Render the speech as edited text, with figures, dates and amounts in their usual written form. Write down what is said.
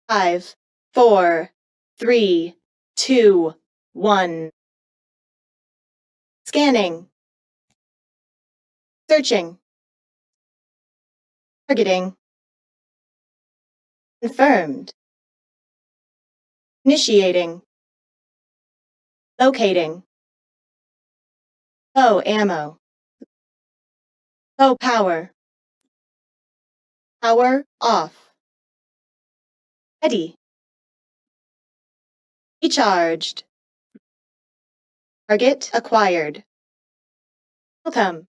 5, 4, 3, 2, 1. Scanning. Searching. Targeting. Confirmed. Initiating. Locating. Low ammo. Low power. Power off. Ready. Recharged. Target acquired. Welcome.